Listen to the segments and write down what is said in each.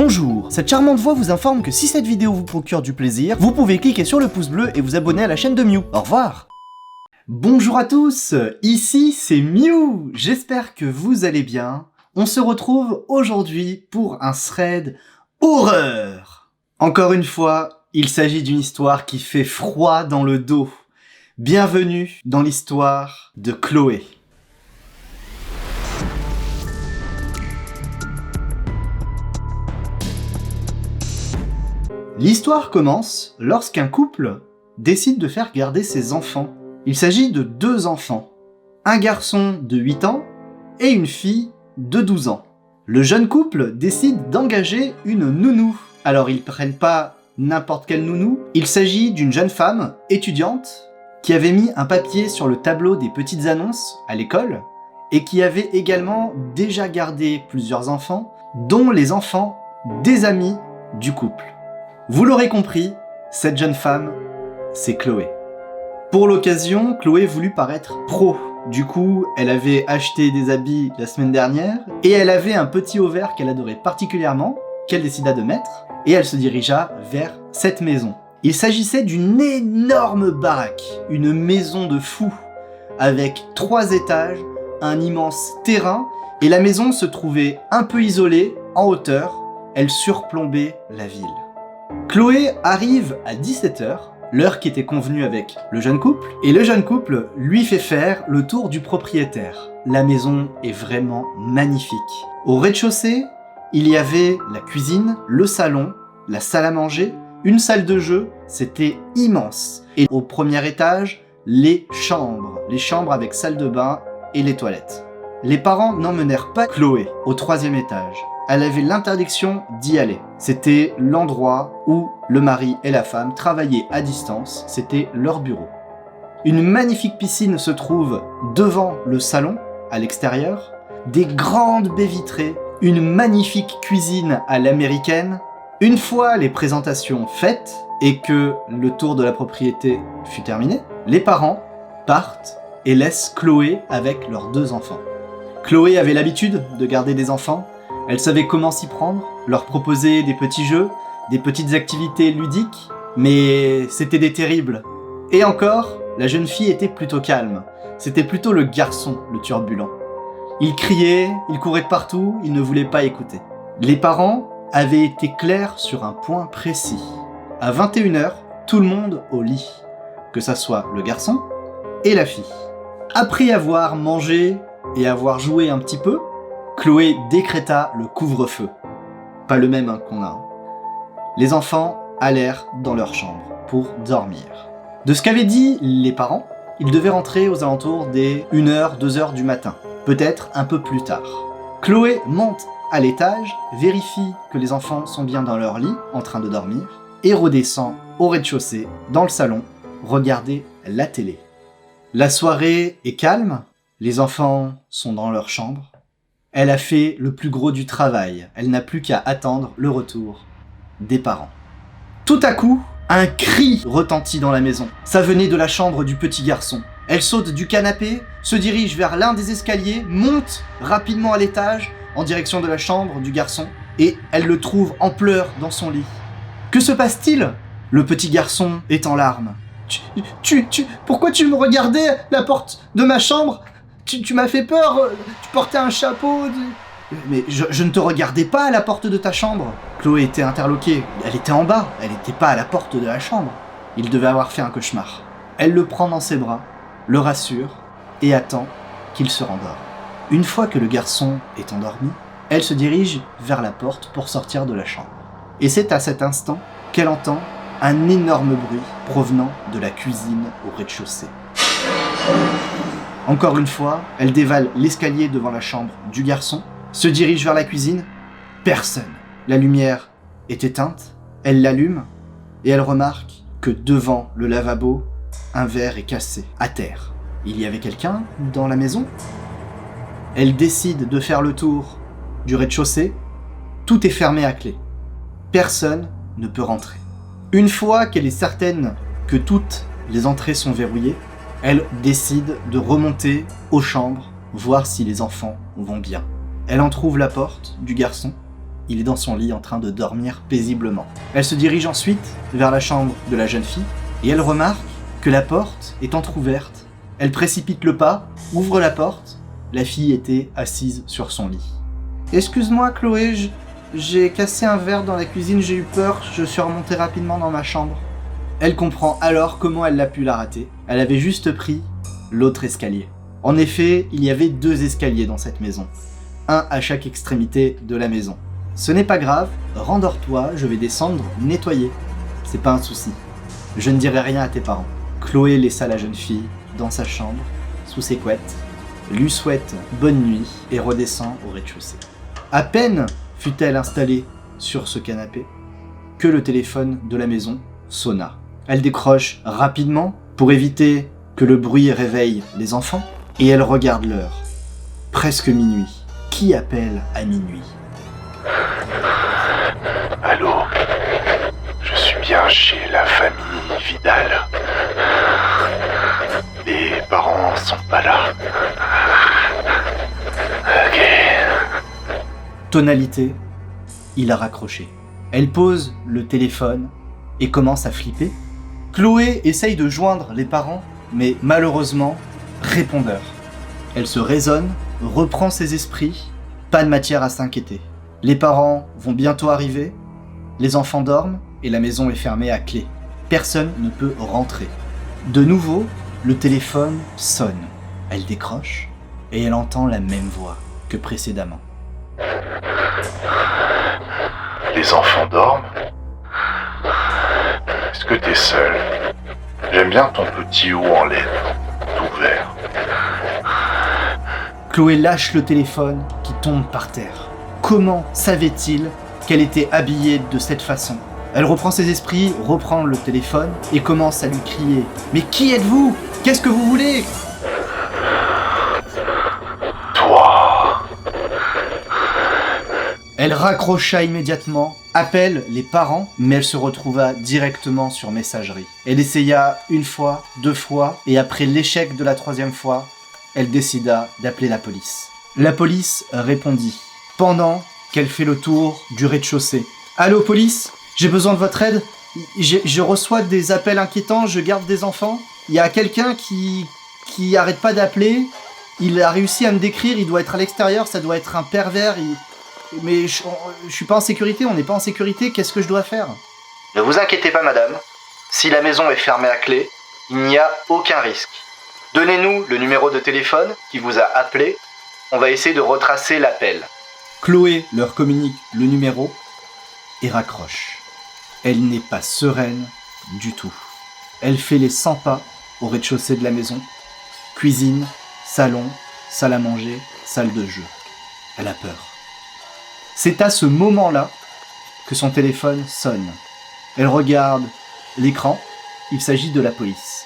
Bonjour, cette charmante voix vous informe que si cette vidéo vous procure du plaisir, vous pouvez cliquer sur le pouce bleu et vous abonner à la chaîne de Mew. Au revoir. Bonjour à tous, ici c'est Mew, j'espère que vous allez bien. On se retrouve aujourd'hui pour un thread horreur. Encore une fois, il s'agit d'une histoire qui fait froid dans le dos. Bienvenue dans l'histoire de Chloé. L'histoire commence lorsqu'un couple décide de faire garder ses enfants. Il s'agit de 2 enfants, un garçon de 8 ans et une fille de 12 ans. Le jeune couple décide d'engager une nounou. Alors ils prennent pas n'importe quelle nounou, il s'agit d'une jeune femme étudiante qui avait mis un papier sur le tableau des petites annonces à l'école et qui avait également déjà gardé plusieurs enfants, dont les enfants des amis du couple. Vous l'aurez compris, cette jeune femme, c'est Chloé. Pour l'occasion, Chloé voulut paraître pro. Du coup, elle avait acheté des habits la semaine dernière, et elle avait un petit ovaire qu'elle adorait particulièrement, qu'elle décida de mettre, et elle se dirigea vers cette maison. Il s'agissait d'une énorme baraque, une maison de fou, avec 3 étages, un immense terrain, et la maison se trouvait un peu isolée, en hauteur, elle surplombait la ville. Chloé arrive à 17h, l'heure qui était convenue avec le jeune couple, et le jeune couple lui fait faire le tour du propriétaire. La maison est vraiment magnifique. Au rez-de-chaussée, il y avait la cuisine, le salon, la salle à manger, une salle de jeu, c'était immense. Et au premier étage, les chambres avec salle de bain et les toilettes. Les parents n'emmenèrent pas Chloé au 3e étage. Elle avait l'interdiction d'y aller. C'était l'endroit où le mari et la femme travaillaient à distance, c'était leur bureau. Une magnifique piscine se trouve devant le salon, à l'extérieur, des grandes baies vitrées, une magnifique cuisine à l'américaine. Une fois les présentations faites et que le tour de la propriété fut terminé, les parents partent et laissent Chloé avec leurs 2 enfants. Chloé avait l'habitude de garder des enfants. Elle savait comment s'y prendre, leur proposer des petits jeux, des petites activités ludiques, mais c'était des terribles. Et encore, la jeune fille était plutôt calme. C'était plutôt le garçon, le turbulent. Il criait, il courait de partout, il ne voulait pas écouter. Les parents avaient été clairs sur un point précis. À 21h, tout le monde au lit, que ça soit le garçon et la fille. Après avoir mangé et avoir joué un petit peu, Chloé décréta le couvre-feu. Pas le même qu'on a. Les enfants allèrent dans leur chambre pour dormir. De ce qu'avaient dit les parents, ils devaient rentrer aux alentours des 1h, 2h du matin. Peut-être un peu plus tard. Chloé monte à l'étage, vérifie que les enfants sont bien dans leur lit, en train de dormir, et redescend au rez-de-chaussée, dans le salon, regarder la télé. La soirée est calme, les enfants sont dans leur chambre. Elle a fait le plus gros du travail, elle n'a plus qu'à attendre le retour des parents. Tout à coup, un cri retentit dans la maison. Ça venait de la chambre du petit garçon. Elle saute du canapé, se dirige vers l'un des escaliers, monte rapidement à l'étage, en direction de la chambre du garçon, et elle le trouve en pleurs dans son lit. Que se passe-t-il ? Le petit garçon est en larmes. Pourquoi tu me regardais à la porte de ma chambre ? Tu m'as fait peur, tu portais un chapeau... Mais je ne te regardais pas à la porte de ta chambre. Chloé était interloquée, elle était en bas, elle n'était pas à la porte de la chambre. Il devait avoir fait un cauchemar. Elle le prend dans ses bras, le rassure et attend qu'il se rendorme. Une fois que le garçon est endormi, elle se dirige vers la porte pour sortir de la chambre. Et c'est à cet instant qu'elle entend un énorme bruit provenant de la cuisine au rez-de-chaussée. Encore une fois, elle dévale l'escalier devant la chambre du garçon, se dirige vers la cuisine, personne. La lumière est éteinte, elle l'allume et elle remarque que devant le lavabo, un verre est cassé, à terre. Il y avait quelqu'un dans la maison ? Elle décide de faire le tour du rez-de-chaussée, tout est fermé à clé. Personne ne peut rentrer. Une fois qu'elle est certaine que toutes les entrées sont verrouillées, elle décide de remonter aux chambres, voir si les enfants vont bien. Elle entrouvre la porte du garçon il est dans son lit en train de dormir paisiblement. Elle se dirige ensuite vers la chambre de la jeune fille et elle remarque que la porte est entr'ouverte. Elle précipite le pas, ouvre la porte. La fille était assise sur son lit. « Excuse-moi Chloé, j'ai cassé un verre dans la cuisine, j'ai eu peur, je suis remontée rapidement dans ma chambre. » Elle comprend alors comment elle a pu la rater. Elle avait juste pris l'autre escalier. En effet, il y avait 2 escaliers dans cette maison. Un à chaque extrémité de la maison. Ce n'est pas grave, rendors-toi, je vais descendre nettoyer. C'est pas un souci. Je ne dirai rien à tes parents. Chloé laissa la jeune fille dans sa chambre, sous ses couettes, lui souhaite bonne nuit et redescend au rez-de-chaussée. À peine fut-elle installée sur ce canapé que le téléphone de la maison sonna. Elle décroche rapidement pour éviter que le bruit réveille les enfants et elle regarde l'heure. Presque minuit. Qui appelle à minuit ? Allô ? Je suis bien chez la famille Vidal. Les parents sont pas là. Ok. Tonalité, il a raccroché. Elle pose le téléphone et commence à flipper. Chloé essaye de joindre les parents, mais malheureusement, répondeur. Elle se raisonne, reprend ses esprits, pas de matière à s'inquiéter. Les parents vont bientôt arriver, les enfants dorment et la maison est fermée à clé. Personne ne peut rentrer. De nouveau, le téléphone sonne. Elle décroche et elle entend la même voix que précédemment. Les enfants dorment ? Est-ce que t'es seul ? J'aime bien ton petit haut en laine, tout vert. Chloé lâche le téléphone qui tombe par terre. Comment savait-il qu'elle était habillée de cette façon ? Elle reprend ses esprits, reprend le téléphone et commence à lui crier « Mais qui êtes-vous ? Qu'est-ce que vous voulez ?» Toi. Elle raccrocha immédiatement, appelle les parents, mais elle se retrouva directement sur messagerie. Elle essaya 1 fois, 2 fois, et après l'échec de la 3e fois, elle décida d'appeler la police. La police répondit, pendant qu'elle fait le tour du rez-de-chaussée. « Allô, police ? J'ai besoin de votre aide. Je reçois des appels inquiétants, je garde des enfants. Il y a quelqu'un qui arrête pas d'appeler. Il a réussi à me décrire, il doit être à l'extérieur, ça doit être un pervers. Mais je suis pas en sécurité, on n'est pas en sécurité, qu'est-ce que je dois faire ?» Ne vous inquiétez pas, madame. Si la maison est fermée à clé, il n'y a aucun risque. Donnez-nous le numéro de téléphone qui vous a appelé. On va essayer de retracer l'appel. Chloé leur communique le numéro et raccroche. Elle n'est pas sereine du tout. Elle fait les 100 pas au rez-de-chaussée de la maison. Cuisine, salon, salle à manger, salle de jeu. Elle a peur. C'est à ce moment-là que son téléphone sonne. Elle regarde l'écran. Il s'agit de la police.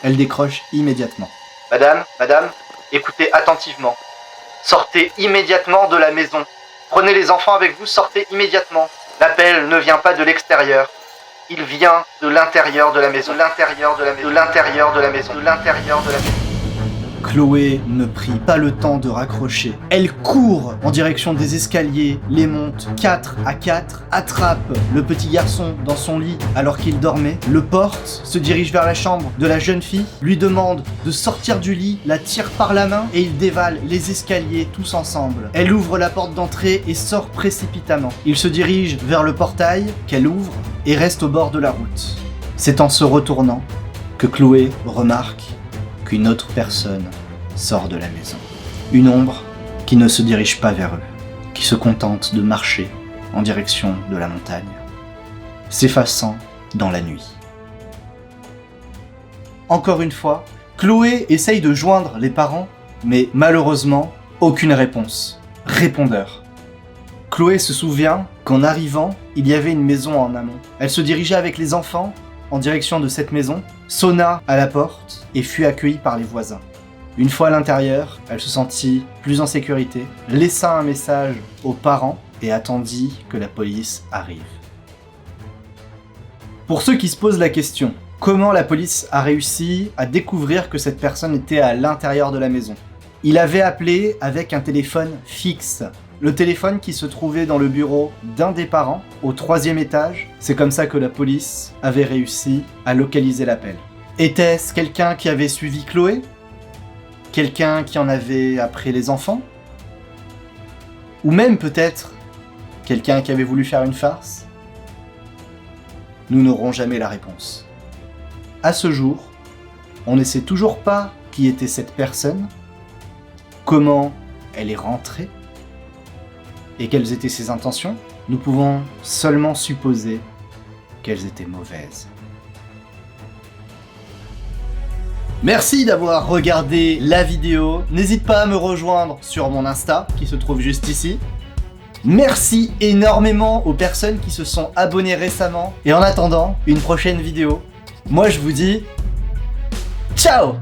Elle décroche immédiatement. « Madame, écoutez attentivement. Sortez immédiatement de la maison. Prenez les enfants avec vous, sortez immédiatement. L'appel ne vient pas de l'extérieur. Il vient de l'intérieur de la maison. Chloé ne prit pas le temps de raccrocher. Elle court en direction des escaliers, les monte 4 à 4, attrape le petit garçon dans son lit alors qu'il dormait, le porte, se dirige vers la chambre de la jeune fille, lui demande de sortir du lit, la tire par la main et ils dévalent les escaliers tous ensemble. Elle ouvre la porte d'entrée et sort précipitamment. Il se dirige vers le portail qu'elle ouvre et reste au bord de la route. C'est en se retournant que Chloé remarque qu'une autre personne sort de la maison. Une ombre qui ne se dirige pas vers eux, qui se contente de marcher en direction de la montagne, s'effaçant dans la nuit. Encore une fois, Chloé essaye de joindre les parents, mais malheureusement, aucune réponse. Répondeur. Chloé se souvient qu'en arrivant, il y avait une maison en amont. Elle se dirigeait avec les enfants en direction de cette maison, sonna à la porte et fut accueillie par les voisins. Une fois à l'intérieur, elle se sentit plus en sécurité, laissa un message aux parents et attendit que la police arrive. Pour ceux qui se posent la question, comment la police a réussi à découvrir que cette personne était à l'intérieur de la maison ? Il avait appelé avec un téléphone fixe. Le téléphone qui se trouvait dans le bureau d'un des parents, au 3e étage, c'est comme ça que la police avait réussi à localiser l'appel. Était-ce quelqu'un qui avait suivi Chloé? Quelqu'un qui en avait après les enfants? Ou même peut-être quelqu'un qui avait voulu faire une farce? Nous n'aurons jamais la réponse. À ce jour, on ne sait toujours pas qui était cette personne, comment elle est rentrée, et quelles étaient ses intentions. Nous pouvons seulement supposer qu'elles étaient mauvaises. Merci d'avoir regardé la vidéo. N'hésite pas à me rejoindre sur mon Insta, qui se trouve juste ici. Merci énormément aux personnes qui se sont abonnées récemment. Et en attendant une prochaine vidéo, moi je vous dis ciao!